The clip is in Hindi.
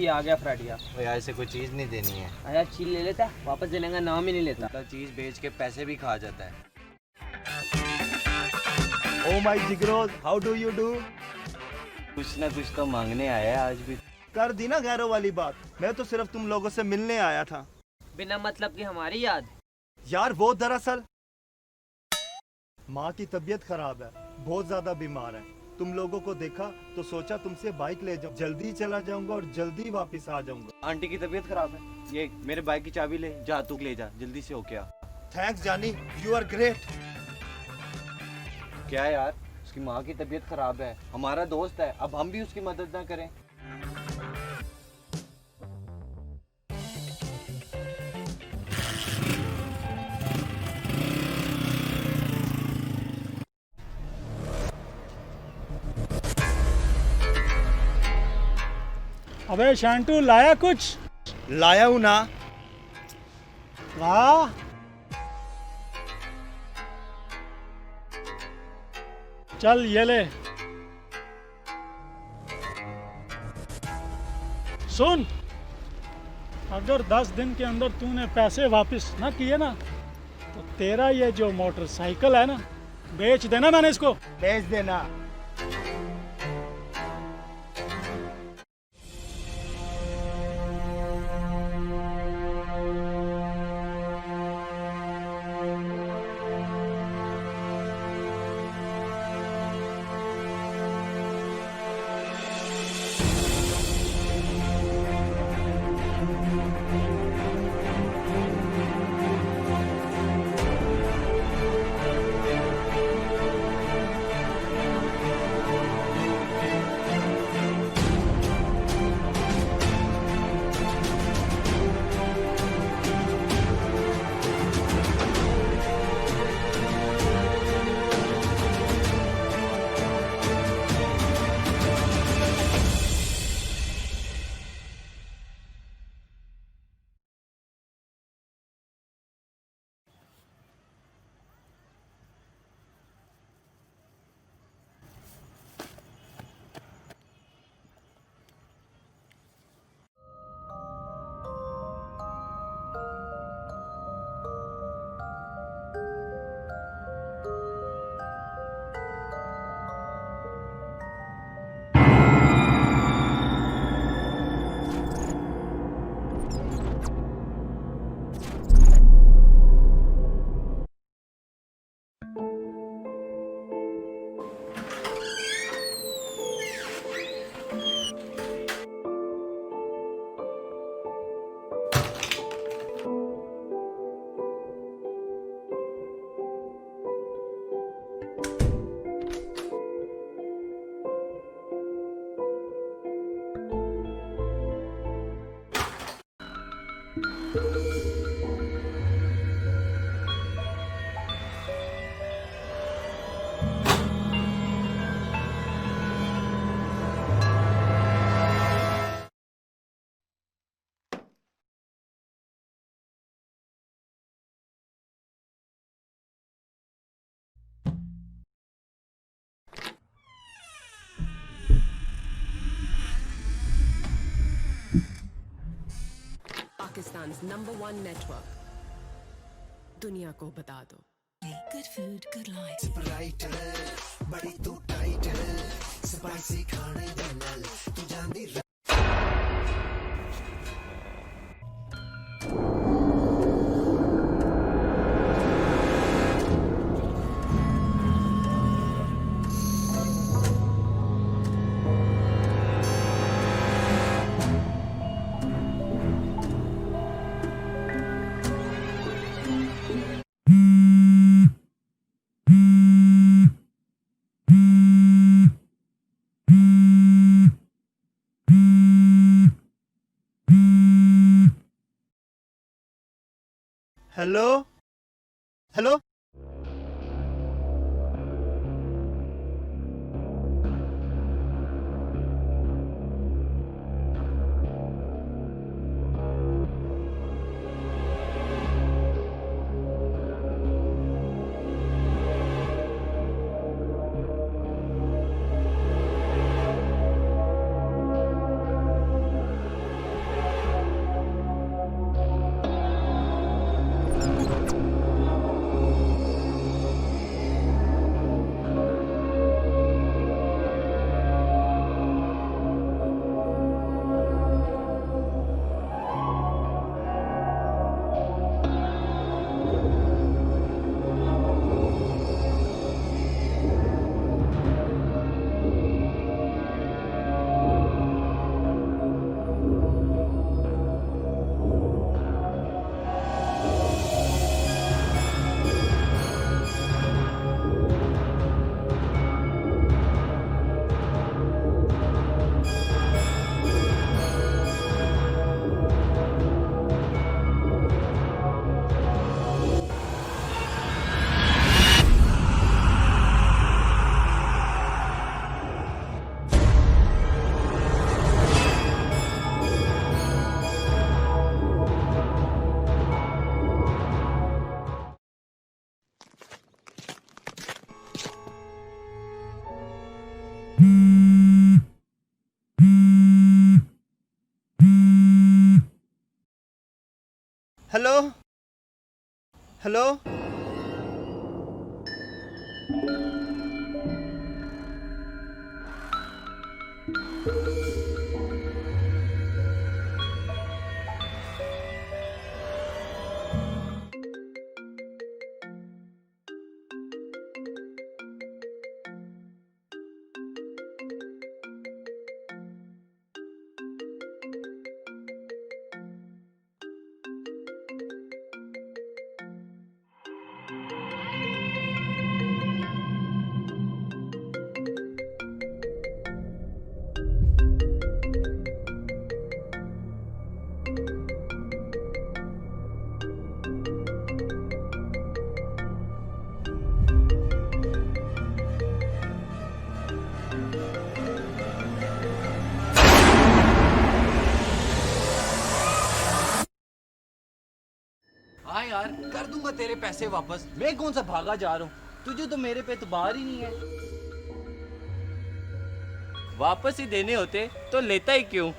ये आ गया फ्राडिया। भाई ऐसे कोई चीज नहीं देनी है। आया चीज ले लेता, वापस देने का नाम ही नहीं लेता। मतलब चीज बेच के पैसे भी खा जाता है। ओ माय जिगरोज, हाउ डू यू डू? कुछ ना कुछ तो मांगने आया है आज भी। कर दी ना गैरों वाली बात। मैं तो सिर्फ तुम लोगों से मिलने आया था। बिना मतलब की हमारी याद। यार वो दरअसल माँ की तबीयत खराब है, बहुत ज्यादा बीमार है। तुम लोगों को देखा तो सोचा तुमसे बाइक ले जाऊं। जल्दी चला जाऊंगा और जल्दी वापस आ जाऊंगा। आंटी की तबीयत खराब है, ये मेरे बाइक की चाबी ले जा, तू ले जा जल्दी से। होके आ। थैंक्स जानी, यू आर ग्रेट। क्या यार, उसकी माँ की तबीयत खराब है, हमारा दोस्त है, अब हम भी उसकी मदद ना करें? अबे शांटू, लाया कुछ? लाया हूं ना। ला। चल ये ले। सुन, अगर 10 दिन के अंदर तूने पैसे वापस ना किए ना तो तेरा ये जो मोटरसाइकिल है ना, बेच देना। मैंने इसको भेज देना। Pakistan's #1 network. दुनिया को बता दो। Good food, good life. Sprite, बड़ी तू टाइट, स्पाइसी खाने दे तू जानी। Hello hello. हेलो हाँ यार, कर दूंगा तेरे पैसे वापस। मैं कौन सा भागा जा रहा हूँ, तुझे तो मेरे पे एतबार ही नहीं है। वापस ही देने होते तो लेता ही क्यों।